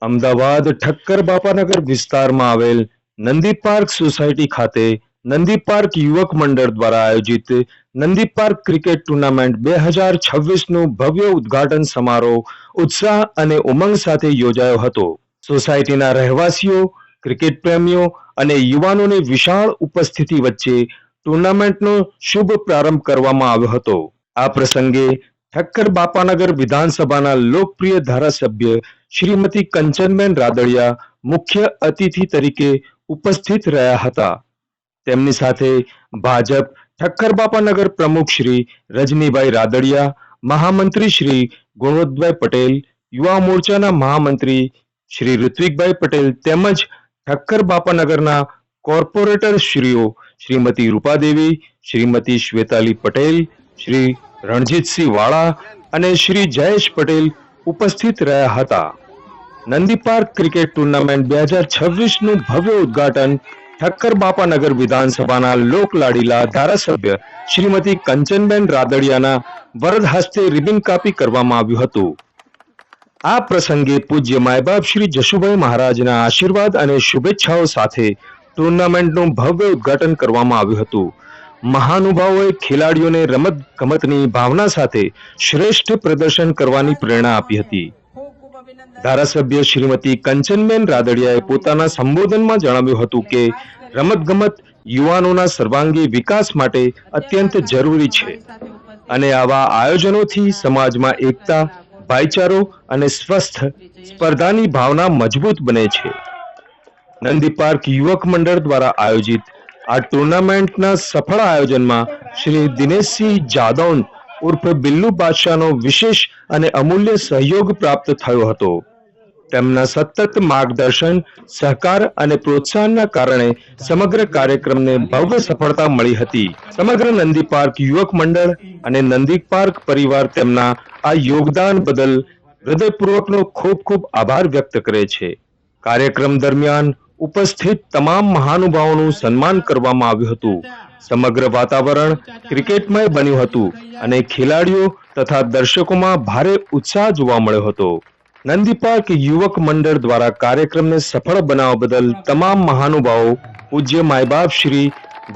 અમદાવાદ ઠક્કર બાપાનગર વિસ્તારમાં આવેલ Nandi park society ખાતે નંદી પાર્ક યુવક મંડળ દ્વારા આયોજિત નંદી પાર્ક ક્રિકેટ ટુર્નામેન્ટ 2026નું ભવ્ય ઉદ્ઘાટન સમારોહ ઉત્સાહ અને ઉમંગ સાથે યોજાયો હતો. સોસાયટીના રહેવાસીઓ, ક્રિકેટ પ્રેમીઓ અને યુવાનોની વિશાળ ઉપસ્થિતિ વચ્ચે ટુર્નામેન્ટનો શુભ પ્રારંભ કરવામાં આવ્યો હતો. આ પ્રસંગે ઠક્કર બાપાનગર વિધાનસભાના લોકપ્રિય ધારાસભ્ય શ્રીમતી કંચનબેન રાદડિયા મુખ્ય અતિથિ તરીકે ઉપસ્થિત રહ્યા હતા. તેમની સાથે ભાજપ ઠક્કર બાપાનગર પ્રમુખ શ્રી રજનીભાઈ રાદડિયા, મહામંત્રી શ્રી ગુણવંતભાઈ પટેલ, યુવા મોરચાના મહામંત્રી શ્રી ઋત્વિકભાઈ પટેલ તેમજ ઠક્કર બાપાનગરના કોર્પોરેટર શ્રીઓ શ્રીમતી રૂપાદેવી, શ્રીમતી શ્વેતાલી પટેલ, શ્રી રણજીતસિંહ વાળા અને શ્રી જયેશ પટેલ ઉપસ્થિત રહ્યા હતા. નંદી પાર્ક ક્રિકેટ ટુર્નામેન્ટ 2026નું ભવ્ય ઉદ્ઘાટન ઠક્કર બાપાનગર વિધાનસભાના લોકલાડીલા ધારાસભ્ય શ્રીમતી કંચનબેન રાદડિયાના વરદ હસ્તે રિબન કાપી કરવામાં આવ્યું હતું. આ પ્રસંગે પૂજ્ય માયબાપ શ્રી જશુભાઈ મહારાજના આશીર્વાદ અને શુભેચ્છાઓ સાથે ટુર્નામેન્ટનું ભવ્ય ઉદ્ઘાટન કરવામાં આવ્યું હતું. મહાનુભાવોએ ખેલાડીઓને રમત ગમતની ભાવના સાથે શ્રેષ્ઠ પ્રદર્શન કરવાની પ્રેરણા આપી હતી. ધારાસભ્ય શ્રીમતી કંચનબેન રાદડિયાએ પોતાના સંબોધનમાં જણાવ્યું હતું કે રમતગમત યુવાનોના સર્વાંગી વિકાસ માટે અત્યંત જરૂરી છે અને આવા આયોજનોથી સમાજમાં એકતા, ભાઈચારો અને સ્વસ્થ સ્પર્ધાની ભાવના મજબૂત બને છે. નંદી પાર્ક યુવક મંડળ દ્વારા આયોજિત આ ટુર્નામેન્ટના સફળ આયોજનમાં શ્રી દિનેશસિંહ જાદવ ઉર્ફ બિલ્લુ બાદશાહનો વિશેષ અને અમૂલ્ય સહયોગ પ્રાપ્ત થયો હતો. તેમના સતત માર્ગદર્શન, સહકાર અને પ્રોત્સાહનના કારણે સમગ્ર કાર્યક્રમને ભવ્ય સફળતા મળી હતી. સમગ્ર નંદી પાર્ક યુવક મંડળ અને નંદી પાર્ક પરિવાર તેમના આ યોગદાન બદલ હૃદયપૂર્વકનો ખૂબ ખૂબ આભાર વ્યક્ત કરે છે. કાર્યક્રમ દરમિયાન ઉપસ્થિત તમામ મહાનુભાવોનું સન્માન કરવામાં આવ્યું હતું. સમગ્ર વાતાવરણ ક્રિકેટમય બન્યું હતું અને ખેલાડીઓ તથા દર્શકોમાં ભારે ઉત્સાહ જોવા મળ્યો હતો. નંદી પાર્ક યુવક મંડળ દ્વારા કાર્યક્રમને સફળ બનાવવા બદલ તમામ મહાનુભાવો, પૂજ્ય માયબાપ શ્રી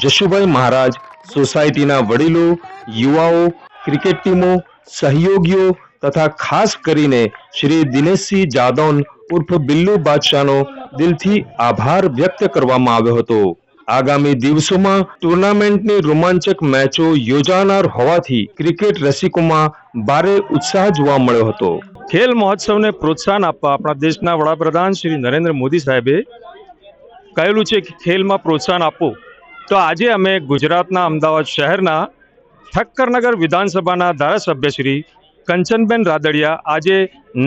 જશુભાઈ મહારાજ, સોસાયટીના વડીલો, યુવાઓ, ક્રિકેટ ટીમો, સહયોગીઓ તથા ખાસ કરીને શ્રી દિનેશસિંહ જાદવ ઉર્ફ બિલ્લુ બાદશાહનો દિલથી આભાર વ્યક્ત કરવામાં આવ્યો હતો. આગામી દિવસોમાં ટુર્નામેન્ટની રોમાંચક મેચો યોજાનાર હોવાથી ક્રિકેટ રસિકોમાં ભારે ઉત્સાહ જોવા મળ્યો હતો. ખેલ મહોત્સવને પ્રોત્સાહન આપવા આપણા દેશના વડાપ્રધાન શ્રી નરેન્દ્ર મોદી સાહેબે કહેલું છે કે ખેલમાં પ્રોત્સાહન આપો. તો આજે અમે ગુજરાતના અમદાવાદ શહેરના ઠક્કરનગર વિધાનસભાના ધારાસભ્ય શ્રી કંચનબેન રાદડિયા આજે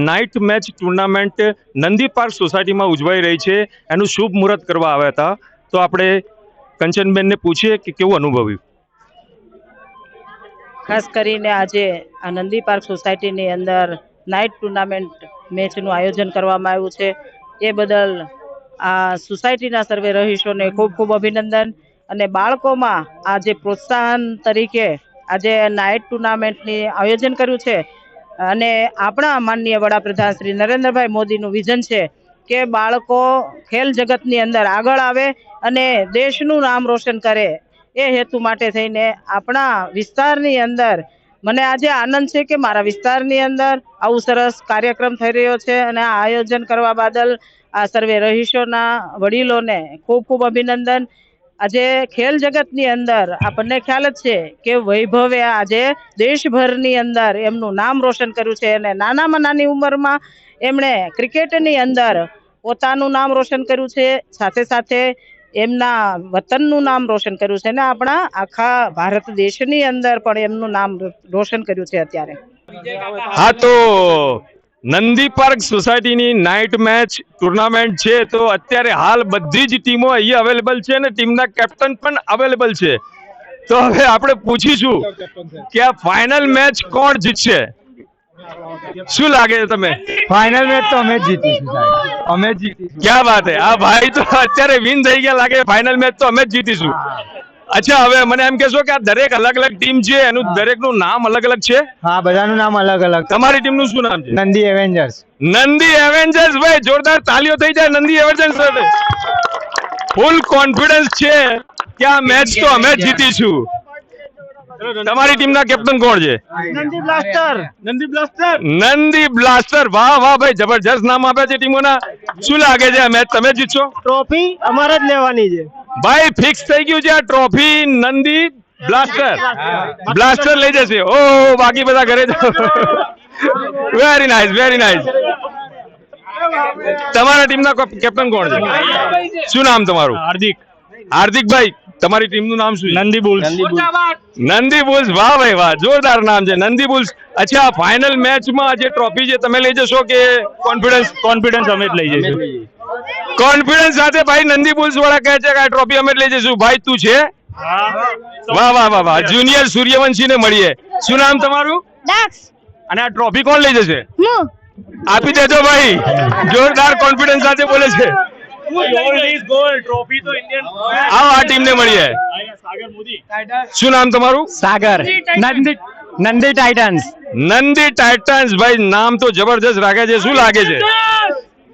night match tournament Nandi park સોસાયટીમાં ઉજવાઈ રહી છે એનું શુભ મુહૂર્ત કરવા આવ્યા હતા. તો આપણે કંચનબેનને પૂછીએ કે કેવું અનુભવ્યું. ખાસ કરીને આજે આ નંદી પાર્ક સોસાયટીની અંદર નાઇટ ટુર્નામેન્ટ મેચનું આયોજન કરવામાં આવ્યું છે. એ બદલ આ સોસાયટીના સર્વે રહીશોને ખૂબ ખૂબ અભિનંદન. અને બાળકોમાં આ જે પ્રોત્સાહન તરીકે આજે નાઇટ ટુર્નામેન્ટની આયોજન કર્યું છે અને આપણા માનનીય વડાપ્રધાન શ્રી નરેન્દ્રભાઈ મોદીનું વિઝન છે કે બાળકો ખેલ જગતની અંદર આગળ આવે અને દેશનું નામ રોશન કરે. એ હેતુ માટે થઈને આપણા વિસ્તારની અંદર મને આજે આનંદ છે કે મારા વિસ્તારની અંદર આવું સરસ કાર્યક્રમ થઈ રહ્યો છે અને આ આયોજન કરવા બદલ આ સર્વે રહીશોના વડીલોને ખૂબ ખૂબ અભિનંદન. આજે ખેલ જગતની અંદર આપણને ખ્યાલ જ છે કે વૈભવે આજે દેશભરની અંદર એમનું નામ રોશન કર્યું છે અને નાનામાં નાની ઉંમરમાં એમણે ક્રિકેટની અંદર પોતાનું નામ રોશન કર્યું છે, સાથે સાથે એમના વતનનું નામ રોશન કર્યું છે અને આપણા આખા ભારત દેશની અંદર પણ એમનું નામ રોશન કર્યું છે અત્યારે. હા, તો નંદી પાર્ક સોસાયટીની નાઇટ મેચ ટુર્નામેન્ટ છે તો અત્યારે હાલ બધી જ ટીમો અહીંયા અવેલેબલ છે અને ટીમના કેપ્ટન પણ અવેલેબલ છે. તો હવે આપણે પૂછીશું કે આ ફાઇનલ મેચ કોણ જીતશે. શું લાગે છે તમે? ફાઇનલ મેચ તો અમે જીતીશું સાહેબ, અમે જીતીશું. ક્યાં વાત હે. આ ભાઈ તો અત્યારે વિન થઈ ગયા લાગે. ફાઇનલ મેચ તો અમે જ જીતીશું. અચ્છા, હવે મને એમ કહેશો કે આ દરેક અલગ અલગ ટીમ છે, એનું દરેકનું નામ અલગ અલગ છે. હા, બધાનું નામ અલગ અલગ. તમારી ટીમનું શું નામ છે? નંદી એવેન્જર્સ. નંદી એવેન્જર્સ. ભાઈ જોરદાર તાલીઓ થઈ જાય નંદી એવેન્જર્સ સાથે. ફૂલ કોન્ફિડન્સ છે કે આ મેચ તો અમે જ જીતીશું. તમારી ટીમના કેપ્ટન કોણ છે? નંદી બ્લાસ્ટર. નંદી બ્લાસ્ટર. વાહ વાહ ભાઈ, જબરજસ્ત નામ આપ્યા છે ટીમોના. શું લાગે છે આ મેચ તમે જીતશો? ટ્રોફી અમારે જ લેવાની છે. ભાઈ ફિક્સ થઈ ગયું છે આ ટ્રોફી નંદી બ્લાસ્ટર લઈ જશે. ઓ બાકી બધા ઘરે વેરી નાઇસ, વેરી નાઇસ. તમારા ટીમના કેપ્ટન કોણ છે? શું નામ તમારું? હાર્દિક. હાર્દિકભાઈ, તમારી ટીમનું નામ શું છે? નંદી બુલ્સ. નંદી બુલ્સ. વાહ ભાઈ વાહ, જોરદાર નામ છે નંદી બુલ્સ. અચ્છા, ફાઇનલ મેચમાં જે ટ્રોફી છે તમે લઈ જશો કે કોન્ફિડન્સ અમે જ લઈ જઈશું. કોન્ફિડન્સ સાથે ભાઈ નંદી બુલ્સ વાળા કહે છે કે આ ટ્રોફી અમે જ લઈ જઈશું. ભાઈ તું છે? વાહ વાહ વાહ વાહ, જુનિયર સૂર્યવંશી ને મળીએ. શું નામ તમારું? દક્ષ. અને આ ટ્રોફી કોણ લઈ જશે? હું. આપી દેજો ભાઈ. જોરદાર કોન્ફિડન્સ સાથે બોલે છે. આવો આ ટીમ ને મળીએ. શું નામ તમારું? સાગર. નંદી ટાઇટન્સ. નંદી ટાઇટન્સ. ભાઈ નામ તો જબરજસ્ત રાખે છે. શું લાગે છે?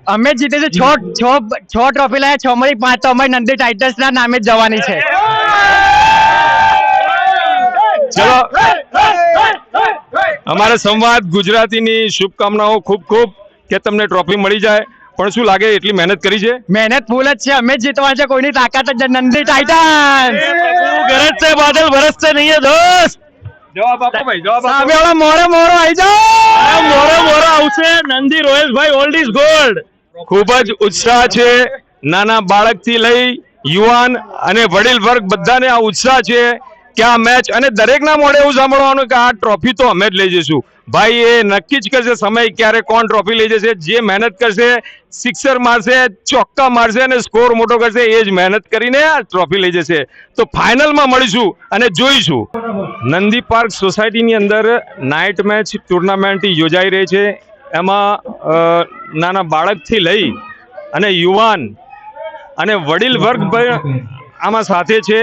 અમે જીતે છે. છ ટ્રોફી લાયા, 6 માંથી 5 તો અમારી નંદી ટાઇટન્સ ના નામે જ જવાની છે. ચલો, અમારા સંવાદ ગુજરાતીની શુભકામનાઓ ખૂબ ખૂબ કે તમને ટ્રોફી મળી જાય. પણ શું લાગે, એટલી મહેનત કરી છે? મહેનત ફૂલ જ છે. અમે જ જીતવા છે. કોઈની તાકાત જ નંદી ટાઇટન્સ. ગરજ છે બાદલ બરસતે નહીં હે દોસ્ત. જવાબ આપો ભાઈ, જવાબ આપો. સામે વાળા મોરો આવી જાઓ. મોરો આવશે. નંદી રોયલ્સ ભાઈ, ઓલ્ડ ઇઝ ગોલ્ડ. ખૂબ જ ઉત્સાહ છે. નાના બાળકથી લઈ યુવાન અને વડીલ વર્ગ બધાને આ ઉત્સાહ છે કે આ મેચ, અને દરેકના મોઢે એવું સાંભળવાનું કે આ ટ્રોફી તો અમે જ લઈ જઈશું. ભાઈ એ નક્કી જ કરશે સમય ક્યારે કોણ ટ્રોફી લઈ જશે. જે મહેનત કરશે, સિક્સર મારશે, ચોક્કા મારશે અને સ્કોર મોટો કરશે, એ જ મહેનત કરીને આ ટ્રોફી લઈ જશે. તો ફાઇનલમાં મળીશું અને જોઈશું. નંદી પાર્ક સોસાયટીની અંદર નાઇટ મેચ ટુર્નામેન્ટ યોજાઈ રહી છે. એમાં નાના બાળકથી લઈ અને યુવાન અને વડીલ વર્ગ આમાં સાથે છે.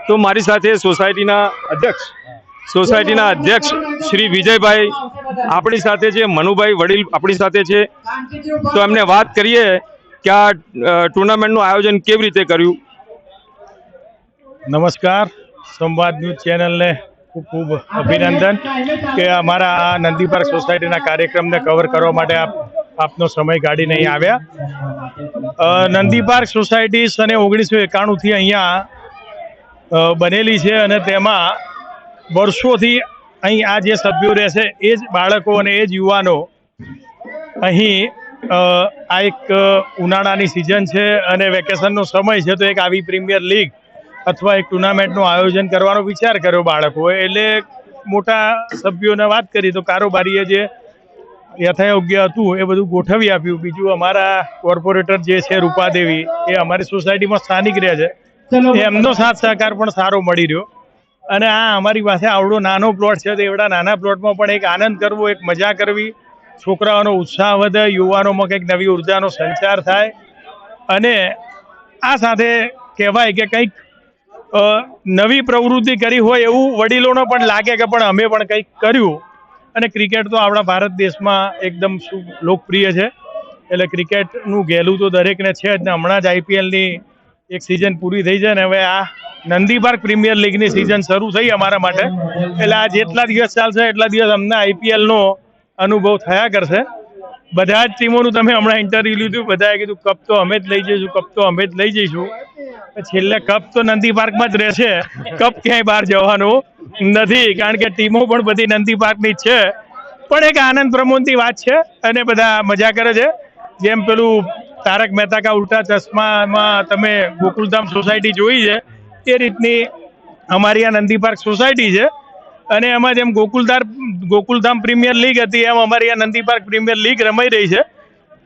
તો મારી સાથે સોસાયટીના અધ્યક્ષ શ્રી વિજયભાઈ આપણી સાથે છે, મનુભાઈ વડીલ આપણી સાથે છે. તો એમને વાત કરીએ કે આ ટુર્નામેન્ટનું આયોજન કેવી રીતે કર્યું. નમસ્કાર, સંવાદ ન્યૂઝ ચેનલને ખૂબ ખૂબ અભિનંદન કે અમારા આ નંદી પાર્ક સોસાયટીના કાર્યક્રમને કવર કરવા માટે આપનો સમય કાઢીને અહીં આવ્યા. નંદી પાર્ક સોસાયટી સને 1991થી અહીંયા બનેલી છે અને તેમાં વર્ષોથી અહીં આ જે સભ્યો રહેશે એ જ બાળકો અને એ જ યુવાનો અહીં આ એક ઉનાળાની સિઝન છે અને વેકેશનનો સમય છે, તો એક આવી પ્રીમિયર લીગ અથવા એક ટુર્નામેન્ટનું આયોજન કરવાનો વિચાર કર્યો બાળકોએ. એટલે મોટા સભ્યોને વાત કરી તો કારોબારીએ જે યથાયોગ્ય હતું એ બધું ગોઠવી આપ્યું. બીજું અમારા કોર્પોરેટર જે છે રૂપાદેવી, એ અમારી સોસાયટીમાં સ્થાનિક રહે છે, એમનો સાથ સહકાર પણ સારો મળી રહ્યો. અને આ અમારી પાસે આવડો નાનો પ્લોટ છે, તો એવડા નાના પ્લોટમાં પણ એક આનંદ કરવો, એક મજા કરવી, છોકરાઓનો ઉત્સાહ વધે, યુવાનોમાં કંઈક નવી ઉર્જાનો સંચાર થાય. અને આ સાથે કહેવાય કે કંઈક નવી પ્રવૃત્તિ કરી હોય એવું વડીલોનો પણ લાગે કે પણ અમે પણ કંઈક કર્યું. અને ક્રિકેટ તો આપણા ભારત દેશમાં એકદમ લોકપ્રિય છે, એટલે ક્રિકેટનું ગહેલું તો દરેકને છે જ ને. હમણાં જ આઈપીએલની એક સિઝન પૂરી થઈ છે ને હવે આ નંદી પાર્ક પ્રીમિયર લીગની સિઝન શરૂ થઈ અમારા માટે. એટલે આ જેટલા દિવસ ચાલશે એટલા દિવસ અમને આઈપીએલનો અનુભવ થયા કરશે. બધા જ ટીમોનું તમે હમણાં ઇન્ટરવ્યુ લીધું, બધાએ કીધું કપ તો અમે જ લઈ જઈશું, કપ તો અમે જ લઈ જઈશું. છેલ્લે કપ તો નંદી પાર્કમાં જ રહેશે, કપ ક્યાંય બહાર જવાનું નથી, કારણ કે ટીમો પણ બધી નંદી પાર્કની જ છે. પણ એક આનંદ પ્રમોદની વાત છે અને બધા મજા કરે છે. જેમ પેલું તારક મહેતા કા ઉલ્ટા ચશ્મામાં તમે ગોકુલધામ સોસાયટી જોઈ છે, એ રીતની અમારી આ નંદી પાર્ક સોસાયટી છે. અને એમાં જેમ ગોકુલધામ પ્રીમિયર લીગ હતી, એમ અમારી આ નંદી પાર્ક પ્રીમિયર લીગ રમાઈ રહી છે.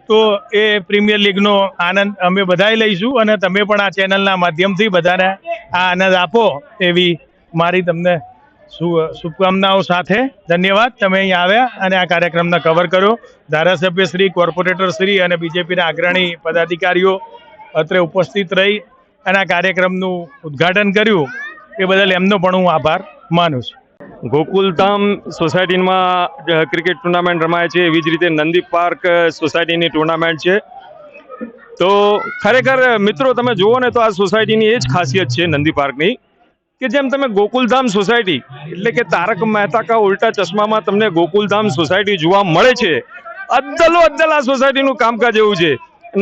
તો એ પ્રીમિયર લીગનો આનંદ અમે બધાએ લઈશું અને તમે પણ આ ચેનલના માધ્યમથી બધાને આ આનંદ આપો એવી મારી તમને શુભકામનાઓ સાથે. ધન્યવાદ, તમે અહીં આવ્યા અને આ કાર્યક્રમને કવર કર્યો. ધારાસભ્ય શ્રી, કોર્પોરેટર શ્રી અને બીજેપીના અગ્રણી પદાધિકારીઓ અત્રે ઉપસ્થિત રહી અને આ કાર્યક્રમનું ઉદ્ઘાટન કર્યું. એ બદલ એમનો પણ હું આભાર માનું છું. ગોકુલધામ સોસાયટીમાં ક્રિકેટ ટુર્નામેન્ટ રમાય છે, એવી જ રીતે નંદી પાર્ક સોસાયટીની ટુર્નામેન્ટ છે. તો ખરેખર મિત્રો તમે જુઓ ને તો આ સોસાયટીની એ જ ખાસિયત છે નંદી પાર્કની, કે જેમ તમે ગોકુલધામ સોસાયટી એટલે કે તારક મહેતા કા ઉલ્ટા ચશ્મામાં તમને ગોકુલધામ સોસાયટી જોવા મળે છે. અદ્દલો અદ્દલ આ સોસાયટીનું કામકાજ એવું છે.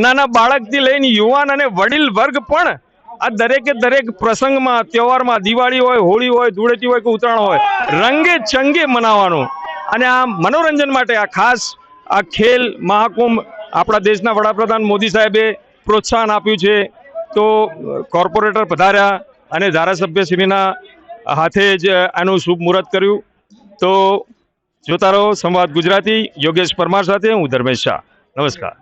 નાના બાળકથી લઈને યુવાન અને વડીલ વર્ગ પણ આ દરેકે દરેક પ્રસંગમાં, તહેવારમાં, દિવાળી હોય, હોળી હોય, ધૂળેટી હોય કે ઉત્તરાયણ હોય, રંગે ચંગે મનાવવાનું. અને આ મનોરંજન માટે આ ખાસ આ ખેલ મહાકુંભ આપણા દેશના વડાપ્રધાન મોદી સાહેબે પ્રોત્સાહન આપ્યું છે. તો કોર્પોરેટર પધાર્યા અને ધારાસભ્યશ્રીના હાથે જ આનું શુભ મુહૂર્ત કર્યું. તો જોતા રહો સંવાદ ગુજરાતી. યોગેશ પરમાર સાથે હું ધર્મેશ શાહ. નમસ્કાર.